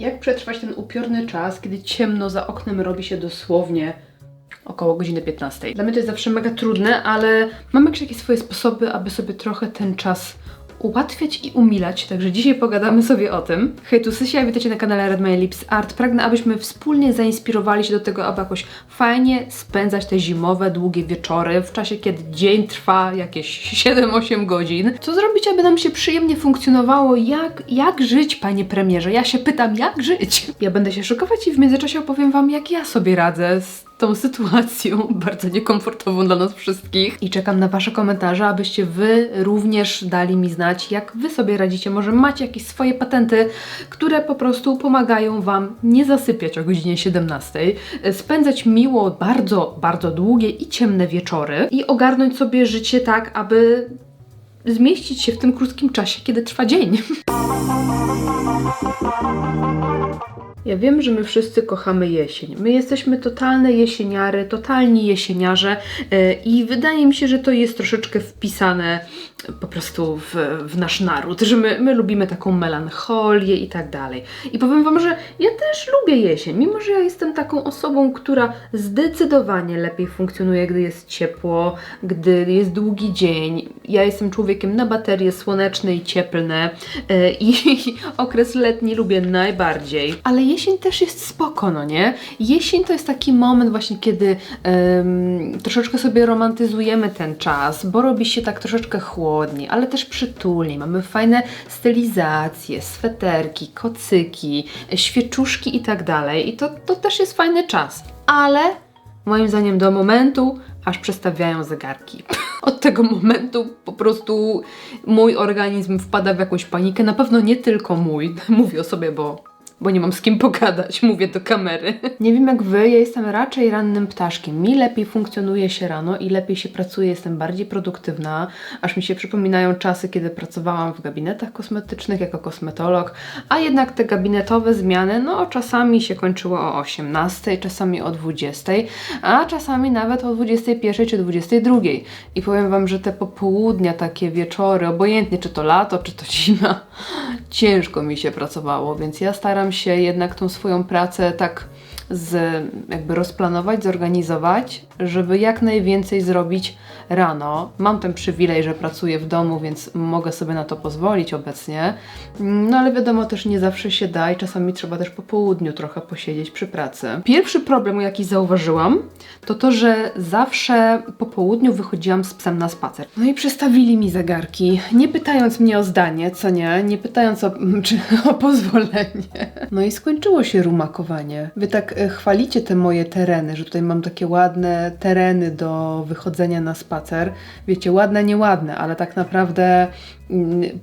Jak przetrwać ten upiorny czas, kiedy ciemno za oknem robi się dosłownie około godziny 15. Dla mnie to jest zawsze mega trudne, ale mam jakieś takie swoje sposoby, aby sobie trochę ten czas ułatwiać i umilać, także dzisiaj pogadamy sobie o tym. Hej, tu Sysia, witajcie na kanale Red My Lips Art. Pragnę, abyśmy wspólnie zainspirowali się do tego, aby jakoś fajnie spędzać te zimowe, długie wieczory, w czasie, kiedy dzień trwa jakieś 7-8 godzin. Co zrobić, aby nam się przyjemnie funkcjonowało? Jak żyć, panie premierze? Ja się pytam, jak żyć? Ja będę się szykować i w międzyczasie opowiem wam, jak ja sobie radzę z tą sytuacją, bardzo niekomfortową dla nas wszystkich. I czekam na wasze komentarze, abyście wy również dali mi znać, jak wy sobie radzicie. Może macie jakieś swoje patenty, które po prostu pomagają wam nie zasypiać o godzinie 17, spędzać miło, bardzo, bardzo długie i ciemne wieczory i ogarnąć sobie życie tak, aby zmieścić się w tym krótkim czasie, kiedy trwa dzień. Ja wiem, że my wszyscy kochamy jesień. My jesteśmy totalne jesieniary, totalni jesieniarze i wydaje mi się, że to jest troszeczkę wpisane po prostu w nasz naród, że my lubimy taką melancholię i tak dalej. I powiem wam, że ja też lubię jesień, mimo że ja jestem taką osobą, która zdecydowanie lepiej funkcjonuje, gdy jest ciepło, gdy jest długi dzień. Ja jestem człowiekiem na baterie słoneczne i cieplne i okres letni lubię najbardziej. Ale jesień też jest spoko, no nie? Jesień to jest taki moment właśnie, kiedy troszeczkę sobie romantyzujemy ten czas, bo robi się tak troszeczkę chłodniej, ale też przytulniej. Mamy fajne stylizacje, sweterki, kocyki, świeczuszki i tak dalej. I to też jest fajny czas. Ale moim zdaniem do momentu, aż przestawiają zegarki. Od tego momentu po prostu mój organizm wpada w jakąś panikę. Na pewno nie tylko mój. Mówię o sobie, bo nie mam z kim pogadać, mówię do kamery. Nie wiem jak wy, ja jestem raczej rannym ptaszkiem. Mi lepiej funkcjonuje się rano i lepiej się pracuje, jestem bardziej produktywna, aż mi się przypominają czasy, kiedy pracowałam w gabinetach kosmetycznych jako kosmetolog, a jednak te gabinetowe zmiany, no czasami się kończyło o 18, czasami o 20, a czasami nawet o 21 czy 22. I powiem wam, że te popołudnia, takie wieczory, obojętnie czy to lato, czy to zima, ciężko mi się pracowało, więc ja staram się jednak tą swoją pracę tak jakby rozplanować, zorganizować, żeby jak najwięcej zrobić rano. Mam ten przywilej, że pracuję w domu, więc mogę sobie na to pozwolić obecnie. No ale wiadomo, też nie zawsze się da i czasami trzeba też po południu trochę posiedzieć przy pracy. Pierwszy problem, jaki zauważyłam, to, że zawsze po południu wychodziłam z psem na spacer. No i przestawili mi zegarki, nie pytając mnie o zdanie, co nie? Nie pytając o pozwolenie. No i skończyło się rumakowanie. Wy tak chwalicie te moje tereny, że tutaj mam takie ładne tereny do wychodzenia na spacer. Wiecie, ładne, nieładne, ale tak naprawdę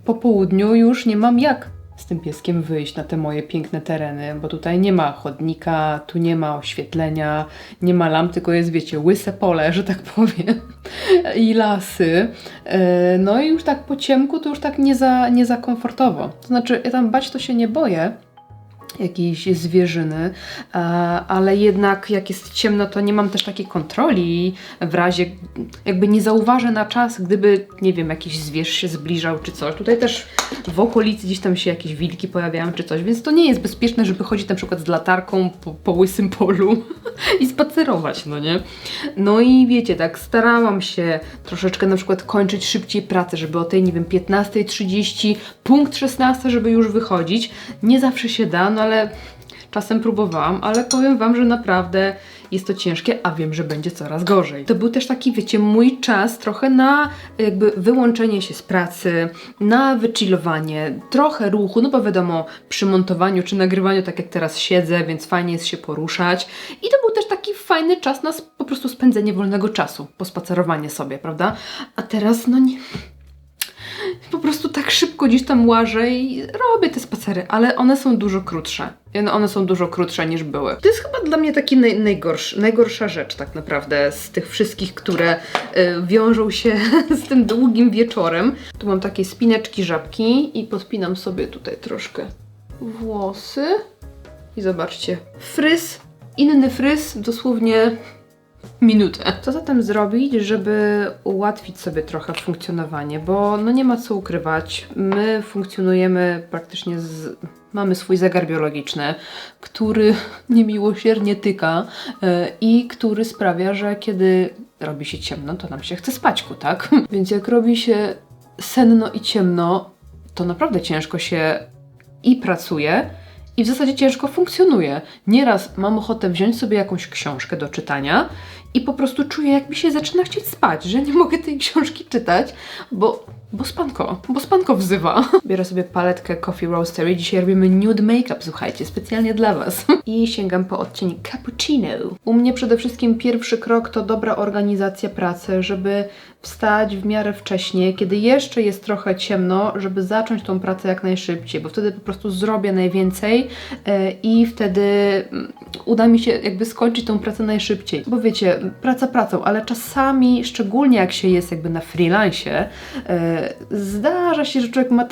po południu już nie mam jak z tym pieskiem wyjść na te moje piękne tereny, bo tutaj nie ma chodnika, tu nie ma oświetlenia, nie ma lamp, tylko jest, wiecie, łyse pole, że tak powiem, i lasy. No i już tak po ciemku to już tak nie za komfortowo. To znaczy, ja tam bać to się nie boję, jakiejś zwierzyny, ale jednak jak jest ciemno, to nie mam też takiej kontroli w razie, jakby nie zauważę na czas, gdyby, nie wiem, jakiś zwierz się zbliżał czy coś. Tutaj też w okolicy gdzieś tam się jakieś wilki pojawiają czy coś, więc to nie jest bezpieczne, żeby chodzić na przykład z latarką po łysym polu i spacerować, no nie? No i wiecie, tak starałam się troszeczkę na przykład kończyć szybciej pracę, żeby o tej, nie wiem, 15:30, punkt 16, żeby już wychodzić. Nie zawsze się da, no ale czasem próbowałam, ale powiem wam, że naprawdę jest to ciężkie, a wiem, że będzie coraz gorzej. To był też taki, wiecie, mój czas trochę na jakby wyłączenie się z pracy, na wychillowanie, trochę ruchu, no bo wiadomo, przy montowaniu czy nagrywaniu, tak jak teraz siedzę, więc fajnie jest się poruszać. I to był też taki fajny czas na po prostu spędzenie wolnego czasu, pospacerowanie sobie, prawda? A teraz, no nie... Po prostu tak szybko gdzieś tam łażę i robię te spacery, ale one są dużo krótsze. One są dużo krótsze niż były. To jest chyba dla mnie taki najgorsza rzecz tak naprawdę z tych wszystkich, które wiążą się z tym długim wieczorem. Tu mam takie spineczki, żabki i podpinam sobie tutaj troszkę włosy. I zobaczcie, fryz, inny fryz, dosłownie minutę. Co zatem zrobić, żeby ułatwić sobie trochę funkcjonowanie, bo no nie ma co ukrywać, my funkcjonujemy praktycznie mamy swój zegar biologiczny, który niemiłosiernie tyka i który sprawia, że kiedy robi się ciemno, to nam się chce spaćku, tak? Więc jak robi się senno i ciemno, to naprawdę ciężko się i pracuje, i w zasadzie ciężko funkcjonuje. Nieraz mam ochotę wziąć sobie jakąś książkę do czytania i po prostu czuję, jak mi się zaczyna chcieć spać, że nie mogę tej książki czytać, bo spanko wzywa. Biorę sobie paletkę Coffee Roastery. Dzisiaj robimy nude make-up, słuchajcie, specjalnie dla Was. I sięgam po odcień Cappuccino. U mnie przede wszystkim pierwszy krok to dobra organizacja pracy, żeby wstać w miarę wcześnie, kiedy jeszcze jest trochę ciemno, żeby zacząć tą pracę jak najszybciej, bo wtedy po prostu zrobię najwięcej i wtedy uda mi się jakby skończyć tą pracę najszybciej. Bo wiecie, praca pracą, ale czasami, szczególnie jak się jest jakby na freelancie, zdarza się, że człowiek ma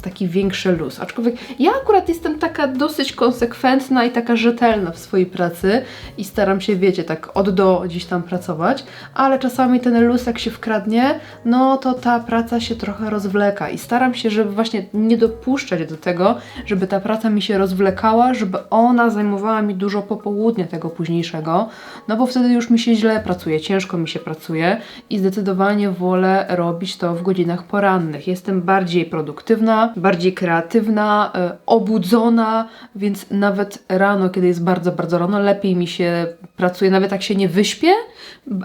taki większy luz. Aczkolwiek ja akurat jestem taka dosyć konsekwentna i taka rzetelna w swojej pracy i staram się, wiecie, tak od do gdzieś tam pracować, ale czasami ten luz jak się wkradnie, no to ta praca się trochę rozwleka i staram się, żeby właśnie nie dopuszczać do tego, żeby ta praca mi się rozwlekała, żeby ona zajmowała mi dużo popołudnia tego późniejszego, no bo wtedy już mi się źle pracuje, ciężko mi się pracuje i zdecydowanie wolę robić to w godzinach porannych. Jestem bardziej produktywna, bardziej kreatywna, obudzona, więc nawet rano, kiedy jest bardzo, bardzo rano, lepiej mi się pracuje, nawet jak się nie wyśpię,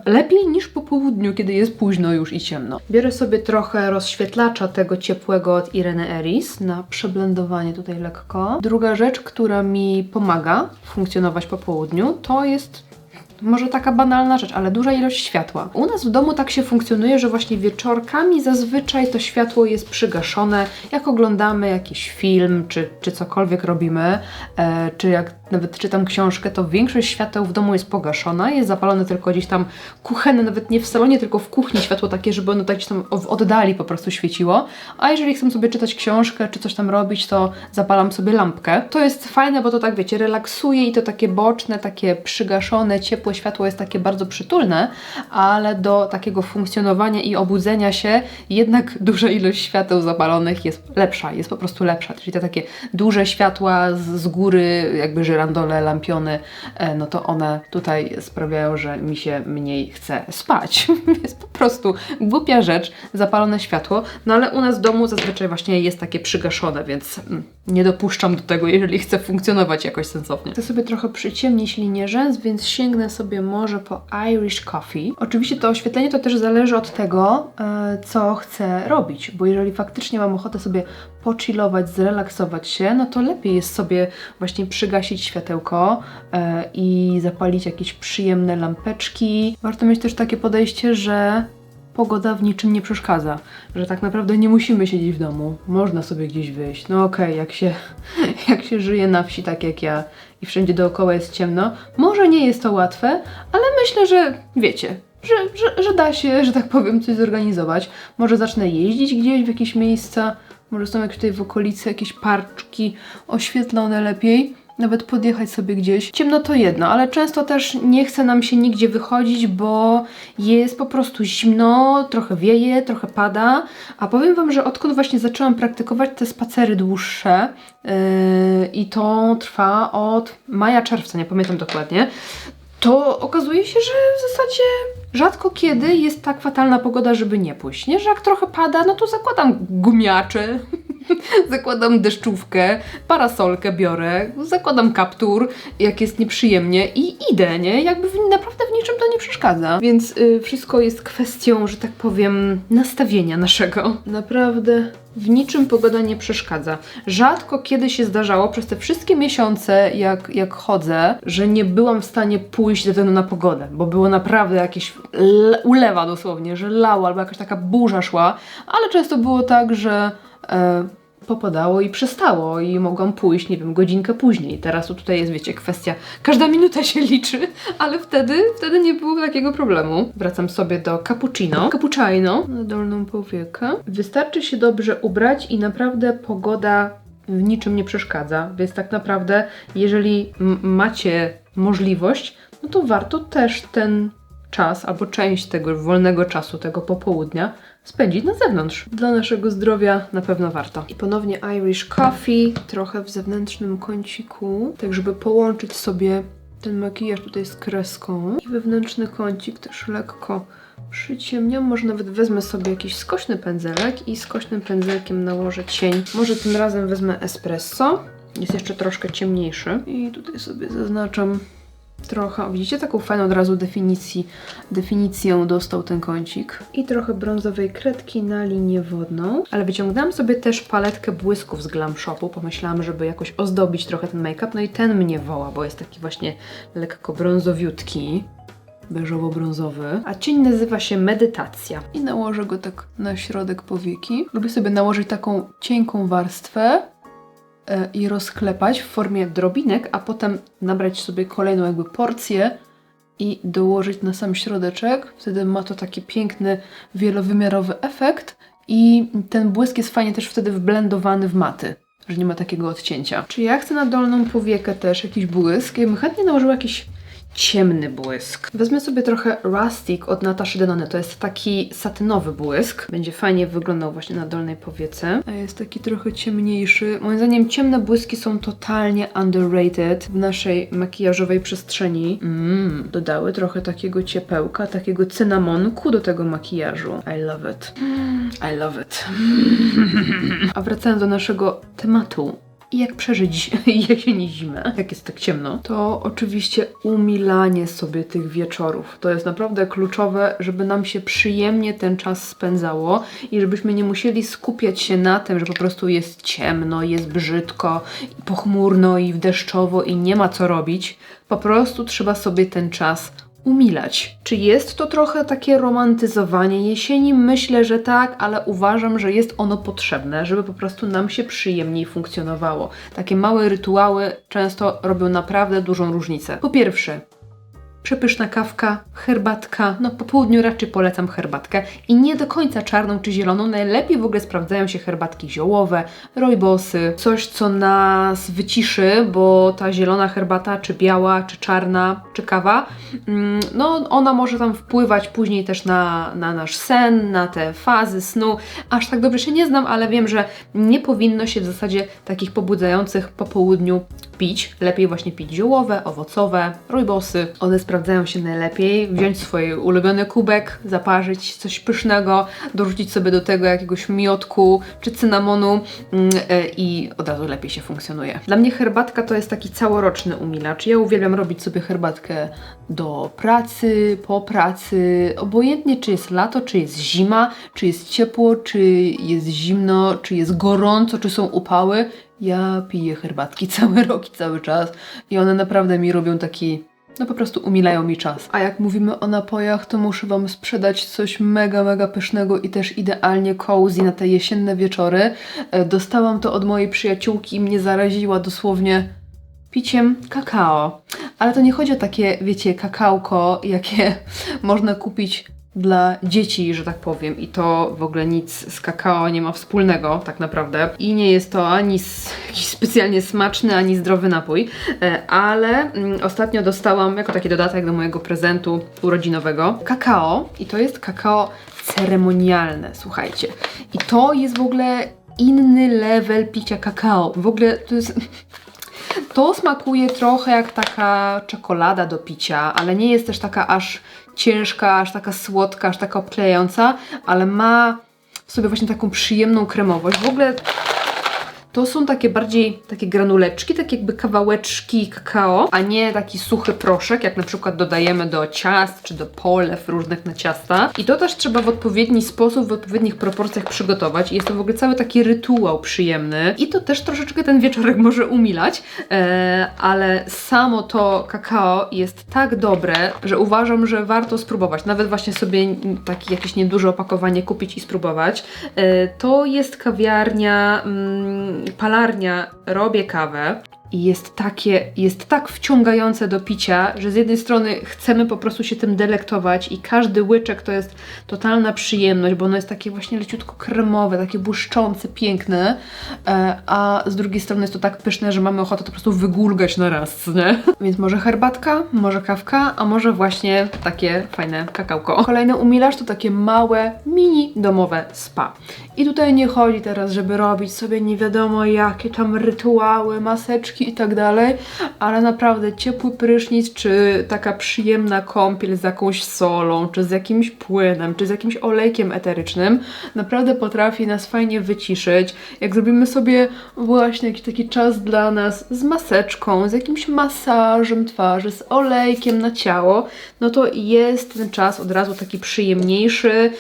lepiej niż po południu, kiedy jest późno już i ciemno. Biorę sobie trochę rozświetlacza tego ciepłego od Irene Eris na przeblendowanie tutaj lekko. Druga rzecz, która mi pomaga funkcjonować po południu, to jest może taka banalna rzecz, ale duża ilość światła. U nas w domu tak się funkcjonuje, że właśnie wieczorkami zazwyczaj to światło jest przygaszone, jak oglądamy jakiś film, czy cokolwiek robimy, czy jak nawet czytam książkę, to większość świateł w domu jest pogaszona, jest zapalone tylko gdzieś tam kuchenne, nawet nie w salonie, tylko w kuchni światło takie, żeby ono tak gdzieś tam w oddali po prostu świeciło. A jeżeli chcę sobie czytać książkę, czy coś tam robić, to zapalam sobie lampkę. To jest fajne, bo to tak, wiecie, relaksuje i to takie boczne, takie przygaszone, ciepłe światło jest takie bardzo przytulne, ale do takiego funkcjonowania i obudzenia się jednak duża ilość świateł zapalonych jest lepsza, jest po prostu lepsza. Czyli te takie duże światła z góry, jakby żyrandole, lampiony, no to one tutaj sprawiają, że mi się mniej chce spać. Jest po prostu głupia rzecz, zapalone światło, no ale u nas w domu zazwyczaj właśnie jest takie przygaszone, więc nie dopuszczam do tego, jeżeli chcę funkcjonować jakoś sensownie. Chcę sobie trochę przyciemnić linię rzęs, więc sięgnę sobie może po Irish Coffee. Oczywiście to oświetlenie to też zależy od tego, co chcę robić, bo jeżeli faktycznie mam ochotę sobie pochillować, zrelaksować się, no to lepiej jest sobie właśnie przygasić światełko i zapalić jakieś przyjemne lampeczki. Warto mieć też takie podejście, że pogoda w niczym nie przeszkadza, że tak naprawdę nie musimy siedzieć w domu, można sobie gdzieś wyjść. No okej, jak się żyje na wsi tak jak ja i wszędzie dookoła jest ciemno, może nie jest to łatwe, ale myślę, że wiecie, że da się, że tak powiem, coś zorganizować. Może zacznę jeździć gdzieś w jakieś miejsca, może są jakieś tutaj w okolicy jakieś parczki oświetlone lepiej. Nawet podjechać sobie gdzieś. Ciemno to jedno, ale często też nie chce nam się nigdzie wychodzić, bo jest po prostu zimno, trochę wieje, trochę pada. A powiem Wam, że odkąd właśnie zaczęłam praktykować te spacery dłuższe i to trwa od maja, czerwca, nie pamiętam dokładnie, to okazuje się, że w zasadzie rzadko kiedy jest tak fatalna pogoda, żeby nie pójść, nie? Że jak trochę pada, no to zakładam gumiacze, zakładam deszczówkę, parasolkę biorę, zakładam kaptur, jak jest nieprzyjemnie i idę, nie? Jakby naprawdę w niczym to nie przeszkadza. Więc wszystko jest kwestią, że tak powiem, nastawienia naszego. Naprawdę w niczym pogoda nie przeszkadza. Rzadko kiedy się zdarzało przez te wszystkie miesiące, jak chodzę, że nie byłam w stanie pójść ze względu na pogodę, bo było naprawdę jakieś ulewa dosłownie, że lało albo jakaś taka burza szła, ale często było tak, że popadało i przestało i mogłam pójść, nie wiem, godzinkę później. Teraz to tutaj jest, wiecie, kwestia, każda minuta się liczy, ale wtedy nie było takiego problemu. Wracam sobie do cappuccino na dolną powiekę. Wystarczy się dobrze ubrać i naprawdę pogoda w niczym nie przeszkadza, więc tak naprawdę jeżeli macie możliwość, no to warto też ten czas, albo część tego wolnego czasu, tego popołudnia spędzić na zewnątrz. Dla naszego zdrowia na pewno warto. I ponownie Irish Coffee, trochę w zewnętrznym kąciku, tak żeby połączyć sobie ten makijaż tutaj z kreską. I wewnętrzny kącik też lekko przyciemniam. Może nawet wezmę sobie jakiś skośny pędzelek i skośnym pędzelkiem nałożę cień. Może tym razem wezmę espresso. Jest jeszcze troszkę ciemniejszy. I tutaj sobie zaznaczam trochę, widzicie, taką fajną od razu definicję dostał ten kącik. I trochę brązowej kredki na linię wodną. Ale wyciągnęłam sobie też paletkę błysków z Glam Shopu. Pomyślałam, żeby jakoś ozdobić trochę ten make-up. No i ten mnie woła, bo jest taki właśnie lekko brązowiutki. Beżowo-brązowy. A cień nazywa się Medytacja. I nałożę go tak na środek powieki. Lubię sobie nałożyć taką cienką warstwę i rozklepać w formie drobinek, a potem nabrać sobie kolejną jakby porcję i dołożyć na sam środeczek. Wtedy ma to taki piękny, wielowymiarowy efekt i ten błysk jest fajnie też wtedy wblendowany w maty, że nie ma takiego odcięcia. Czy ja chcę na dolną powiekę też jakiś błysk? Ja bym chętnie nałożyła jakiś ciemny błysk. Wezmę sobie trochę Rustic od Natashy Denony. To jest taki satynowy błysk. Będzie fajnie wyglądał właśnie na dolnej powiece. A jest taki trochę ciemniejszy. Moim zdaniem ciemne błyski są totalnie underrated w naszej makijażowej przestrzeni. Dodały trochę takiego ciepełka, takiego cynamonku do tego makijażu. I love it. I love it. A wracając do naszego tematu. I jak przeżyć jesień i zimę, jak jest tak ciemno, to oczywiście umilanie sobie tych wieczorów. To jest naprawdę kluczowe, żeby nam się przyjemnie ten czas spędzało i żebyśmy nie musieli skupiać się na tym, że po prostu jest ciemno, jest brzydko, i pochmurno i deszczowo i nie ma co robić. Po prostu trzeba sobie ten czas umilać. Czy jest to trochę takie romantyzowanie jesieni? Myślę, że tak, ale uważam, że jest ono potrzebne, żeby po prostu nam się przyjemniej funkcjonowało. Takie małe rytuały często robią naprawdę dużą różnicę. Po pierwsze, przepyszna kawka, herbatka. No po południu raczej polecam herbatkę i nie do końca czarną czy zieloną. Najlepiej w ogóle sprawdzają się herbatki ziołowe, rooibosy, coś co nas wyciszy, bo ta zielona herbata, czy biała, czy czarna, czy kawa, no ona może tam wpływać później też na nasz sen, na te fazy snu. Aż tak dobrze się nie znam, ale wiem, że nie powinno się w zasadzie takich pobudzających po południu pić. Lepiej właśnie pić ziołowe, owocowe, rooibosy. One sprawdzają się najlepiej. Wziąć swój ulubiony kubek, zaparzyć coś pysznego, dorzucić sobie do tego jakiegoś miodku czy cynamonu i od razu lepiej się funkcjonuje. Dla mnie herbatka to jest taki całoroczny umilacz. Ja uwielbiam robić sobie herbatkę do pracy, po pracy, obojętnie czy jest lato, czy jest zima, czy jest ciepło, czy jest zimno, czy jest gorąco, czy są upały. Ja piję herbatki cały rok i cały czas i one naprawdę mi robią taki, no po prostu umilają mi czas. A jak mówimy o napojach, to muszę Wam sprzedać coś mega, mega pysznego i też idealnie cozy na te jesienne wieczory. Dostałam to od mojej przyjaciółki i mnie zaraziła dosłownie piciem kakao. Ale to nie chodzi o takie, wiecie, kakałko, jakie można kupić dla dzieci, że tak powiem, i to w ogóle nic z kakao nie ma wspólnego tak naprawdę i nie jest to ani jakiś specjalnie smaczny, ani zdrowy napój, ale ostatnio dostałam jako taki dodatek do mojego prezentu urodzinowego kakao i to jest kakao ceremonialne, słuchajcie, i to jest w ogóle inny level picia kakao, w ogóle to jest... To smakuje trochę jak taka czekolada do picia, ale nie jest też taka aż ciężka, aż taka słodka, aż taka obklejająca, ale ma w sobie właśnie taką przyjemną kremowość. W ogóle to są takie bardziej takie granuleczki, takie jakby kawałeczki kakao, a nie taki suchy proszek, jak na przykład dodajemy do ciast czy do polew różnych na ciasta. I to też trzeba w odpowiedni sposób, w odpowiednich proporcjach przygotować. Jest to w ogóle cały taki rytuał przyjemny i to też troszeczkę ten wieczorek może umilać, ale samo to kakao jest tak dobre, że uważam, że warto spróbować. Nawet właśnie sobie takie jakieś nieduże opakowanie kupić i spróbować. To jest kawiarnia... Palarnia Robię Kawę i jest tak wciągające do picia, że z jednej strony chcemy po prostu się tym delektować i każdy łyczek to jest totalna przyjemność, bo ono jest takie właśnie leciutko kremowe, takie błyszczące, piękne, a z drugiej strony jest to tak pyszne, że mamy ochotę to po prostu wygulgać na raz, nie? Więc może herbatka, może kawka, a może właśnie takie fajne kakałko. Kolejny umilacz to takie małe, mini domowe spa. I tutaj nie chodzi teraz, żeby robić sobie nie wiadomo jakie tam rytuały, maseczki i tak dalej, ale naprawdę ciepły prysznic, czy taka przyjemna kąpiel z jakąś solą, czy z jakimś płynem, czy z jakimś olejkiem eterycznym, naprawdę potrafi nas fajnie wyciszyć. Jak zrobimy sobie właśnie jakiś taki czas dla nas z maseczką, z jakimś masażem twarzy, z olejkiem na ciało, no to jest ten czas od razu taki przyjemniejszy.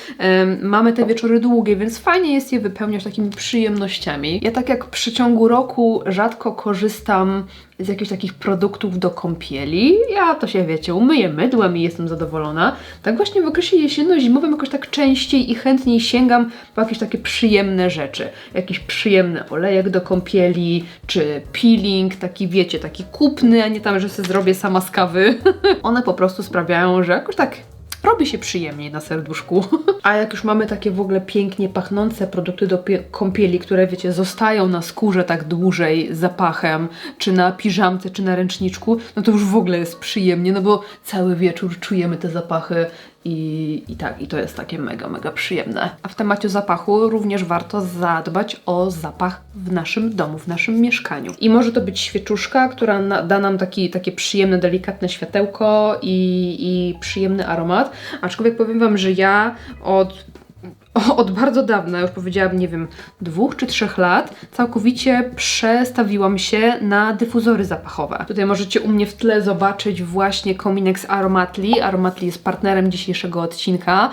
Mamy te wieczory długie, więc fajnie jest je wypełniać takimi przyjemnościami. Ja tak jak w przeciągu roku rzadko korzystam z jakichś takich produktów do kąpieli. Ja to się, wiecie, umyję mydłem i jestem zadowolona. Tak właśnie w okresie jesienno-zimowym jakoś tak częściej i chętniej sięgam po jakieś takie przyjemne rzeczy. Jakiś przyjemny olejek do kąpieli, czy peeling, taki wiecie, taki kupny, a nie tam, że sobie zrobię sama z kawy. One po prostu sprawiają, że jakoś tak robi się przyjemniej na serduszku. A jak już mamy takie w ogóle pięknie pachnące produkty do kąpieli, które wiecie, zostają na skórze tak dłużej zapachem, czy na piżamce, czy na ręczniczku, no to już w ogóle jest przyjemnie, no bo cały wieczór czujemy te zapachy i to jest takie mega, mega przyjemne. A w temacie zapachu również warto zadbać o zapach w naszym domu, w naszym mieszkaniu. I może to być świeczuszka, która da nam takie przyjemne, delikatne światełko i przyjemny aromat. Aczkolwiek powiem Wam, że ja od bardzo dawna, już powiedziałabym, nie wiem, 2 czy 3 lat, całkowicie przestawiłam się na dyfuzory zapachowe. Tutaj możecie u mnie w tle zobaczyć właśnie kominek z Aromatli. Aromatli jest partnerem dzisiejszego odcinka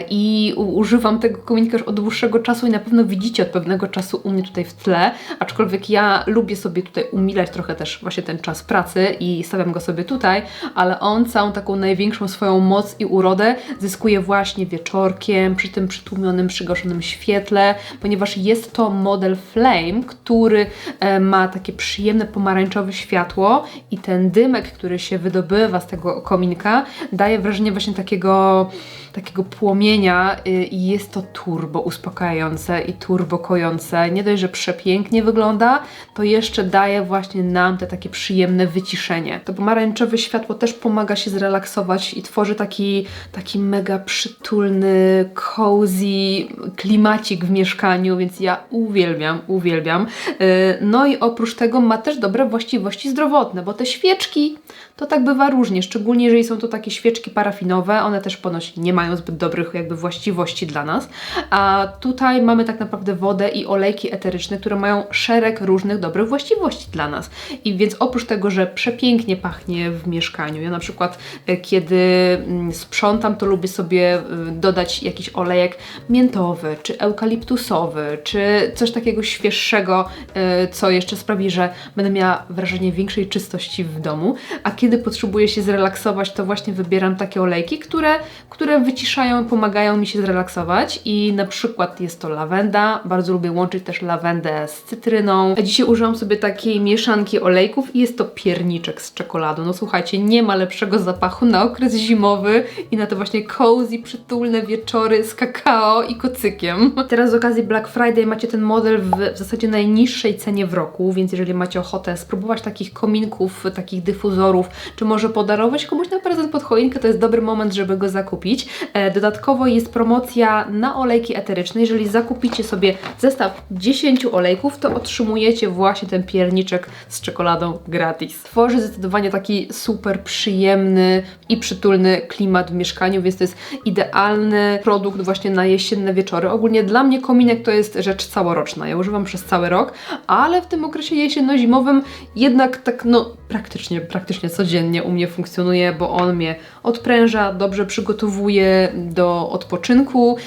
i używam tego kominka już od dłuższego czasu i na pewno widzicie od pewnego czasu u mnie tutaj w tle, aczkolwiek ja lubię sobie tutaj umilać trochę też właśnie ten czas pracy i stawiam go sobie tutaj, ale on całą taką największą swoją moc i urodę zyskuje właśnie wieczorkiem, przy tym przytłumionym, przygaszonym świetle, ponieważ jest to model Flame, który ma takie przyjemne pomarańczowe światło i ten dymek, który się wydobywa z tego kominka, daje wrażenie właśnie takiego płomienia i jest to turbo uspokajające i turbo kojące. Nie dość, że przepięknie wygląda, to jeszcze daje właśnie nam te takie przyjemne wyciszenie. To pomarańczowe światło też pomaga się zrelaksować i tworzy taki mega przytulny, cozy klimacik w mieszkaniu, więc ja uwielbiam. No i oprócz tego ma też dobre właściwości zdrowotne, bo te świeczki to tak bywa różnie, szczególnie jeżeli są to takie świeczki parafinowe, one też ponoć nie mają zbyt dobrych jakby właściwości dla nas, a tutaj mamy tak naprawdę wodę i olejki eteryczne, które mają szereg różnych dobrych właściwości dla nas. I więc oprócz tego, że przepięknie pachnie w mieszkaniu, ja na przykład kiedy sprzątam, to lubię sobie dodać jakiś olejek miętowy, czy eukaliptusowy, czy coś takiego świeższego, co jeszcze sprawi, że będę miała wrażenie większej czystości w domu, a kiedy potrzebuję się zrelaksować, to właśnie wybieram takie olejki, które wyciszają, pomagają mi się zrelaksować i na przykład jest to lawenda, bardzo lubię łączyć też lawendę z cytryną. A dzisiaj użyłam sobie takiej mieszanki olejków i jest to pierniczek z czekoladą. No słuchajcie, nie ma lepszego zapachu na okres zimowy i na te właśnie cozy, przytulne wieczory z kakao i kocykiem. Teraz z okazji Black Friday macie ten model w zasadzie najniższej cenie w roku, więc jeżeli macie ochotę spróbować takich kominków, takich dyfuzorów, czy może podarować komuś na prezent pod choinkę, to jest dobry moment, żeby go zakupić. Dodatkowo jest promocja na olejki eteryczne. Jeżeli zakupicie sobie zestaw 10 olejków, to otrzymujecie właśnie ten pierniczek z czekoladą gratis. Tworzy zdecydowanie taki super przyjemny i przytulny klimat w mieszkaniu, więc to jest idealny produkt właśnie na jesienne wieczory. Ogólnie dla mnie kominek to jest rzecz całoroczna. Ja używam przez cały rok, ale w tym okresie jesienno-zimowym jednak tak praktycznie codziennie u mnie funkcjonuje, bo on mnie odpręża, dobrze przygotowuje do odpoczynku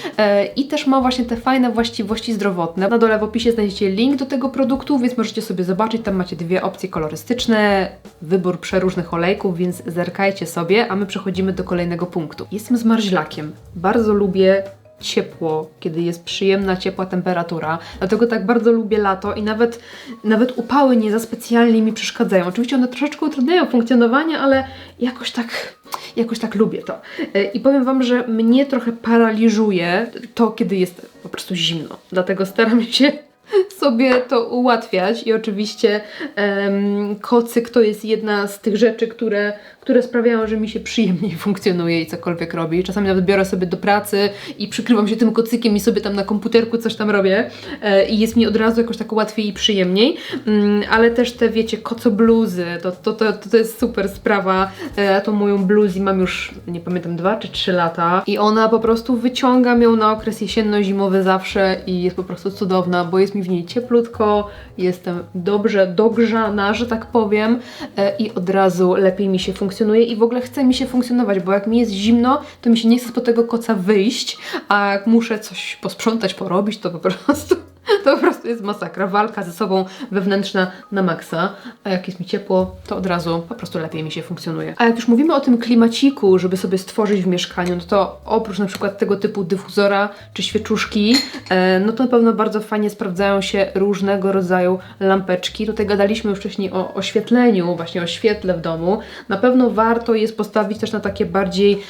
i też ma właśnie te fajne właściwości zdrowotne. Na dole w opisie znajdziecie link do tego produktu, więc możecie sobie zobaczyć, tam macie 2 opcje kolorystyczne, wybór przeróżnych olejków, więc zerkajcie sobie, a my przechodzimy do kolejnego punktu. Jestem zmarzlakiem. Bardzo lubię ciepło, kiedy jest przyjemna, ciepła temperatura. Dlatego tak bardzo lubię lato i nawet upały nie za specjalnie mi przeszkadzają. Oczywiście one troszeczkę utrudniają funkcjonowanie, ale jakoś tak lubię to. I powiem Wam, że mnie trochę paraliżuje to, kiedy jest po prostu zimno. Dlatego staram się sobie to ułatwiać i oczywiście kocyk to jest jedna z tych rzeczy, które sprawiają, że mi się przyjemniej funkcjonuje i cokolwiek robi. Czasami nawet biorę sobie do pracy i przykrywam się tym kocykiem i sobie tam na komputerku coś tam robię i jest mi od razu jakoś tak łatwiej i przyjemniej, ale też te, wiecie, kocobluzy, to jest super sprawa. Tą moją bluzę mam już, nie pamiętam, 2 czy 3 lata i ona po prostu, wyciągam ją na okres jesienno-zimowy zawsze i jest po prostu cudowna, bo jest mi w niej cieplutko, jestem dobrze dogrzana, że tak powiem, i od razu lepiej mi się funkcjonuje i w ogóle chce mi się funkcjonować, bo jak mi jest zimno, to mi się nie chce spod tego koca wyjść, a jak muszę coś posprzątać, porobić, to po prostu jest masakra, walka ze sobą wewnętrzna na maksa, a jak jest mi ciepło, to od razu po prostu lepiej mi się funkcjonuje. A jak już mówimy o tym klimaciku, żeby sobie stworzyć w mieszkaniu, no to oprócz na przykład tego typu dyfuzora czy świeczuszki, no to na pewno bardzo fajnie sprawdzają się różnego rodzaju lampeczki. Tutaj gadaliśmy już wcześniej o oświetleniu, właśnie o świetle w domu. Na pewno warto jest postawić też na takie bardziej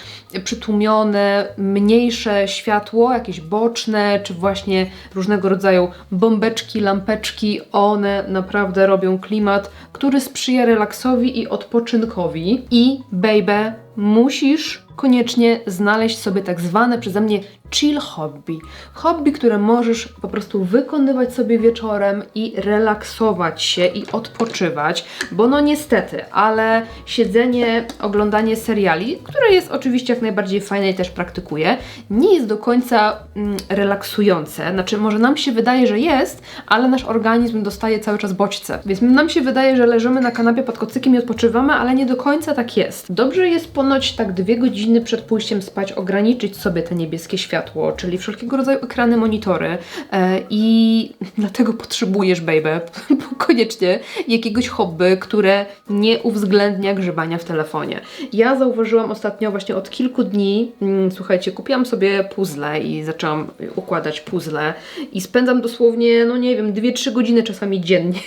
przytłumione, mniejsze światło, jakieś boczne, czy właśnie różnego rodzaju bombeczki, lampeczki. One naprawdę robią klimat, który sprzyja relaksowi i odpoczynkowi. I baby, musisz koniecznie znaleźć sobie tak zwane przeze mnie chill hobby. Hobby, które możesz po prostu wykonywać sobie wieczorem i relaksować się i odpoczywać, bo no niestety, ale siedzenie, oglądanie seriali, które jest oczywiście jak najbardziej fajne i też praktykuję, nie jest do końca relaksujące. Znaczy, może nam się wydaje, że jest, ale nasz organizm dostaje cały czas bodźce. Więc nam się wydaje, że leżymy na kanapie pod kocykiem i odpoczywamy, ale nie do końca tak jest. Dobrze jest ponoć tak 2 godziny przed pójściem spać ograniczyć sobie te niebieskie światło, czyli wszelkiego rodzaju ekrany, monitory, i dlatego potrzebujesz, baby, koniecznie jakiegoś hobby, które nie uwzględnia grzebania w telefonie. Ja zauważyłam ostatnio, właśnie od kilku dni, słuchajcie, kupiłam sobie puzzle i zaczęłam układać puzzle i spędzam dosłownie, no nie wiem, 2-3 godziny czasami dziennie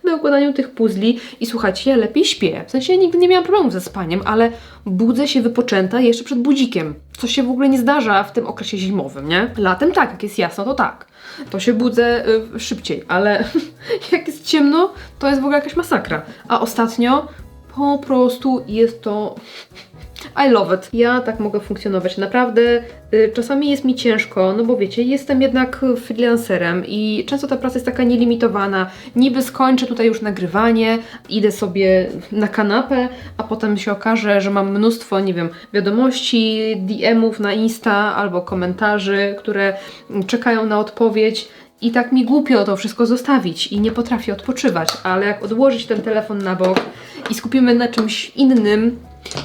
na układaniu tych puzli i słuchajcie, ja lepiej śpię. W sensie ja nigdy nie miałam problemów ze spaniem, ale budzę się wypoczęta jeszcze przed budzikiem, co się w ogóle nie zdarza w tym okresie zimowym, nie? Latem tak, jak jest jasno, to tak. To się budzę szybciej, ale jak jest ciemno, to jest w ogóle jakaś masakra. A ostatnio po prostu jest to... I love it. Ja tak mogę funkcjonować. Naprawdę czasami jest mi ciężko, no bo wiecie, jestem jednak freelancerem i często ta praca jest taka nielimitowana. Niby skończę tutaj już nagrywanie, idę sobie na kanapę, a potem się okaże, że mam mnóstwo, nie wiem, wiadomości, DM-ów na Insta albo komentarzy, które czekają na odpowiedź. I tak mi głupio to wszystko zostawić i nie potrafię odpoczywać, ale jak odłożyć ten telefon na bok i skupimy na czymś innym,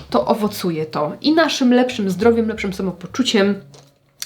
to owocuje to i naszym lepszym zdrowiem, lepszym samopoczuciem,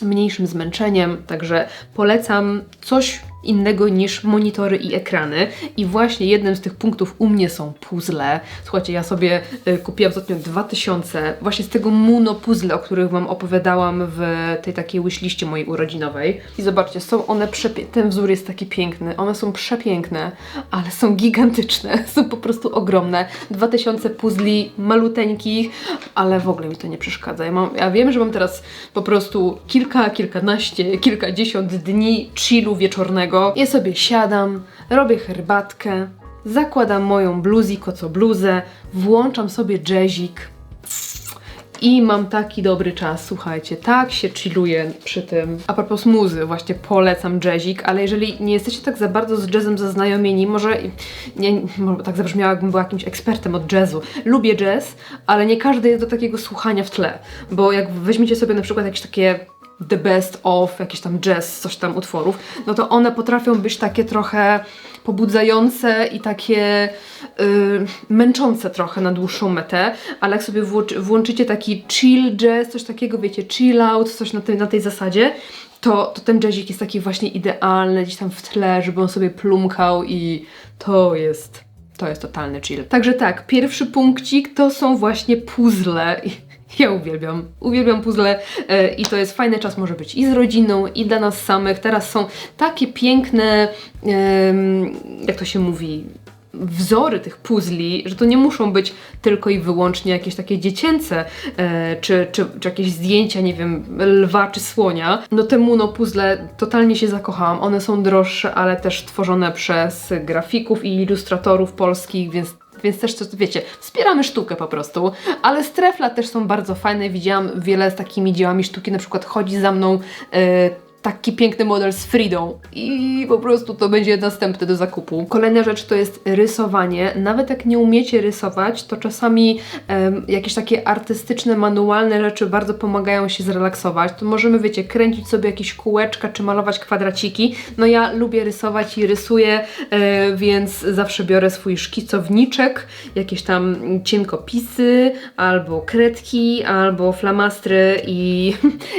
mniejszym zmęczeniem, także polecam coś innego niż monitory i ekrany. I właśnie jednym z tych punktów u mnie są puzzle. Słuchajcie, ja sobie kupiłam ostatnio 2000 właśnie z tego Muno puzzle, o których Wam opowiadałam w tej takiej wishliście mojej urodzinowej. I zobaczcie, są one ten wzór jest taki piękny, one są przepiękne, ale są gigantyczne, są po prostu ogromne. 2000 puzli maluteńkich, ale w ogóle mi to nie przeszkadza. Ja wiem, że mam teraz po prostu kilkanaście, kilkadziesiąt dni chillu wieczornego. Ja sobie siadam, robię herbatkę, zakładam moją kocobluzę, włączam sobie jazzik i mam taki dobry czas, słuchajcie, tak się chilluję przy tym. A propos muzy, właśnie polecam jazzik, ale jeżeli nie jesteście tak za bardzo z jazzem zaznajomieni, może tak zabrzmiało, jakbym była jakimś ekspertem od jazzu. Lubię jazz, ale nie każdy jest do takiego słuchania w tle, bo jak weźmiecie sobie na przykład jakieś takie the best of, jakiś tam jazz, coś tam utworów, no to one potrafią być takie trochę pobudzające i takie męczące trochę na dłuższą metę, ale jak sobie włączycie taki chill jazz, coś takiego, wiecie, chill out, coś na tej zasadzie, to ten jazzik jest taki właśnie idealny, gdzieś tam w tle, żeby on sobie plumkał i to jest totalny chill. Także tak, pierwszy punkcik to są właśnie puzzle. Ja uwielbiam puzzle i to jest fajny czas, może być i z rodziną, i dla nas samych. Teraz są takie piękne, jak to się mówi, wzory tych puzli, że to nie muszą być tylko i wyłącznie jakieś takie dziecięce, czy jakieś zdjęcia, nie wiem, lwa czy słonia. No te Muno puzzle totalnie się zakochałam. One są droższe, ale też tworzone przez grafików i ilustratorów polskich, więc też, wiecie, wspieramy sztukę po prostu, ale z Trefla też są bardzo fajne. Widziałam wiele z takimi dziełami sztuki, na przykład chodzi za mną taki piękny model z Fridą i po prostu to będzie następne do zakupu. Kolejna rzecz to jest rysowanie. Nawet jak nie umiecie rysować, to czasami jakieś takie artystyczne, manualne rzeczy bardzo pomagają się zrelaksować. To możemy, wiecie, kręcić sobie jakieś kółeczka czy malować kwadraciki. No ja lubię rysować i rysuję, więc zawsze biorę swój szkicowniczek, jakieś tam cienkopisy, albo kredki, albo flamastry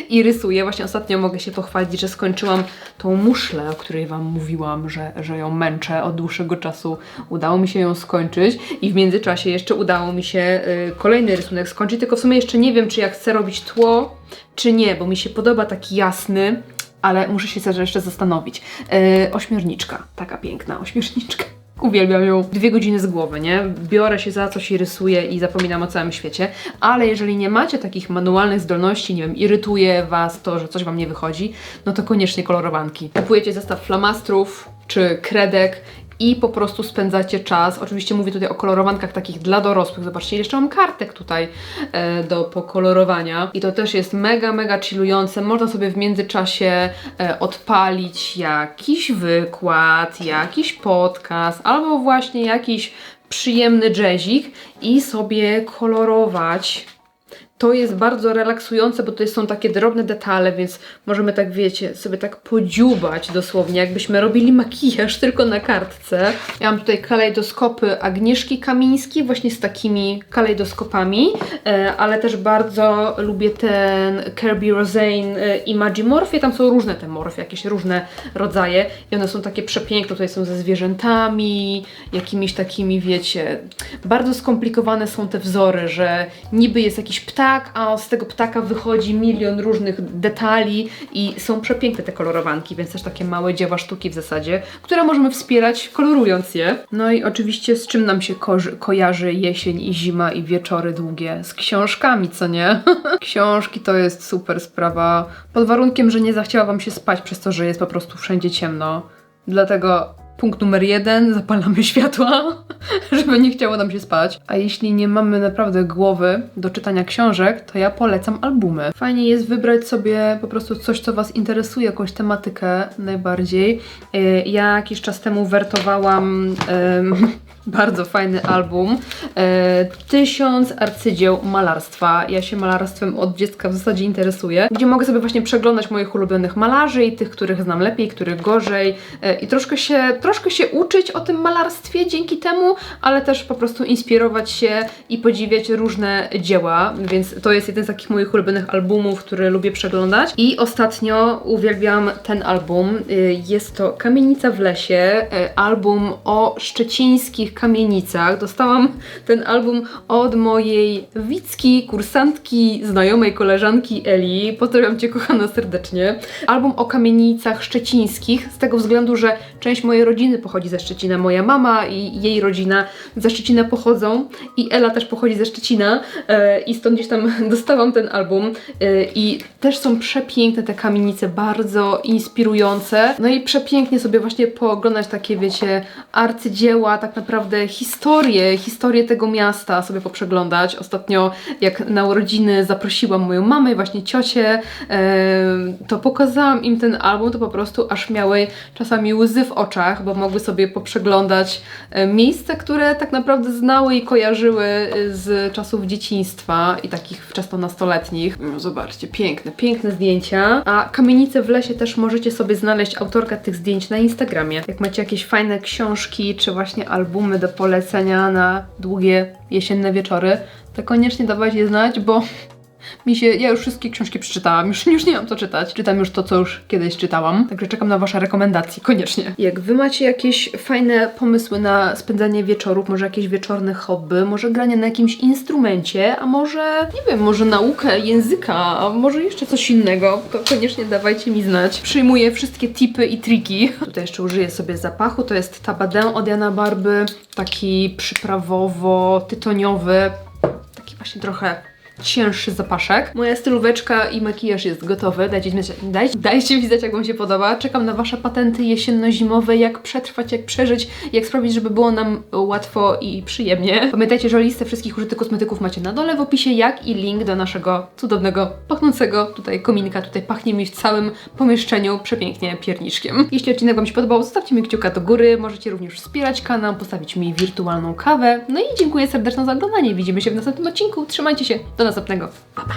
i rysuję. Właśnie ostatnio mogę się pochwalić, że skończyłam tą muszlę, o której Wam mówiłam, że ją męczę od dłuższego czasu. Udało mi się ją skończyć i w międzyczasie jeszcze udało mi się kolejny rysunek skończyć, tylko w sumie jeszcze nie wiem, czy ja chcę robić tło, czy nie, bo mi się podoba taki jasny, ale muszę się jeszcze zastanowić. Ośmiorniczka, taka piękna ośmiorniczka. Uwielbiam ją. 2 godziny z głowy, nie? Biorę się za coś i rysuję i zapominam o całym świecie. Ale jeżeli nie macie takich manualnych zdolności, nie wiem, irytuje Was to, że coś Wam nie wychodzi, no to koniecznie kolorowanki. Kupujecie zestaw flamastrów czy kredek i po prostu spędzacie czas. Oczywiście mówię tutaj o kolorowankach takich dla dorosłych. Zobaczcie, jeszcze mam kartek tutaj do pokolorowania. I to też jest mega chillujące. Można sobie w międzyczasie odpalić jakiś wykład, jakiś podcast, albo właśnie jakiś przyjemny jazzik i sobie kolorować. To jest bardzo relaksujące, bo tutaj są takie drobne detale, więc możemy tak, wiecie, sobie tak podziubać dosłownie, jakbyśmy robili makijaż tylko na kartce. Ja mam tutaj kalejdoskopy Agnieszki Kamińskiej, właśnie z takimi kalejdoskopami, ale też bardzo lubię ten Kirby Rosane Imagimorphy. Tam są różne te morfy, jakieś różne rodzaje i one są takie przepiękne. Tutaj są ze zwierzętami, jakimiś takimi, wiecie, bardzo skomplikowane są te wzory, że niby jest jakiś ptak, a z tego ptaka wychodzi milion różnych detali i są przepiękne te kolorowanki, więc też takie małe dzieła sztuki w zasadzie, które możemy wspierać kolorując je. No i oczywiście z czym nam się kojarzy jesień i zima i wieczory długie? Z książkami, co nie? Książki to jest super sprawa, pod warunkiem, że nie zachciała Wam się spać przez to, że jest po prostu wszędzie ciemno. Dlatego punkt numer 1, zapalamy światła, żeby nie chciało nam się spać. A jeśli nie mamy naprawdę głowy do czytania książek, to ja polecam albumy. Fajnie jest wybrać sobie po prostu coś, co Was interesuje, jakąś tematykę najbardziej. Ja jakiś czas temu wertowałam bardzo fajny album. 1000 arcydzieł malarstwa. Ja się malarstwem od dziecka w zasadzie interesuję, gdzie mogę sobie właśnie przeglądać moich ulubionych malarzy i tych, których znam lepiej, których gorzej i troszkę się uczyć o tym malarstwie dzięki temu, ale też po prostu inspirować się i podziwiać różne dzieła, więc to jest jeden z takich moich ulubionych albumów, który lubię przeglądać. I ostatnio uwielbiam ten album. Jest to Kamienica w lesie, album o szczecińskich kamienicach. Dostałam ten album od mojej Wicki, kursantki, znajomej koleżanki Eli. Pozdrawiam Cię, kochana, serdecznie. Album o kamienicach szczecińskich, z tego względu, że część mojej rodziny pochodzi ze Szczecina. Moja mama i jej rodzina ze Szczecina pochodzą i Ela też pochodzi ze Szczecina i stąd gdzieś tam dostałam ten album i też są przepiękne te kamienice, bardzo inspirujące. No i przepięknie sobie właśnie pooglądać takie, wiecie, arcydzieła, tak naprawdę historię tego miasta sobie poprzeglądać. Ostatnio jak na urodziny zaprosiłam moją mamę i właśnie ciocię, to pokazałam im ten album, to po prostu aż miały czasami łzy w oczach, bo mogły sobie poprzeglądać miejsca, które tak naprawdę znały i kojarzyły z czasów dzieciństwa i takich wczesnonastoletnich. No, zobaczcie, piękne zdjęcia. A Kamienice w lesie też możecie sobie znaleźć autorkę tych zdjęć na Instagramie. Jak macie jakieś fajne książki, czy właśnie albumy do polecenia na długie jesienne wieczory, to koniecznie dawajcie znać, bo Ja już wszystkie książki przeczytałam, już nie mam co czytać. Czytam już to, co już kiedyś czytałam, także czekam na wasze rekomendacje, koniecznie. Jak wy macie jakieś fajne pomysły na spędzanie wieczorów, może jakieś wieczorne hobby, może granie na jakimś instrumencie, a może, nie wiem, może naukę języka, a może jeszcze coś innego, to koniecznie dawajcie mi znać. Przyjmuję wszystkie tipy i triki. Tutaj jeszcze użyję sobie zapachu, to jest Tabardin od Jana Barby, taki przyprawowo-tytoniowy, taki właśnie trochę cięższy zapaszek. Moja stylóweczka i makijaż jest gotowy. Dajcie mi znać, jak wam się podoba. Czekam na wasze patenty jesienno-zimowe, jak przetrwać, jak przeżyć, jak sprawić, żeby było nam łatwo i przyjemnie. Pamiętajcie, że listę wszystkich użytych kosmetyków macie na dole w opisie, jak i link do naszego cudownego, pachnącego tutaj kominka. Tutaj pachnie mi w całym pomieszczeniu przepięknie pierniczkiem. Jeśli odcinek wam się podobał, zostawcie mi kciuka do góry. Możecie również wspierać kanał, postawić mi wirtualną kawę. No i dziękuję serdecznie za oglądanie. Widzimy się w następnym odcinku. Trzymajcie się. Do następnego. Pa, pa.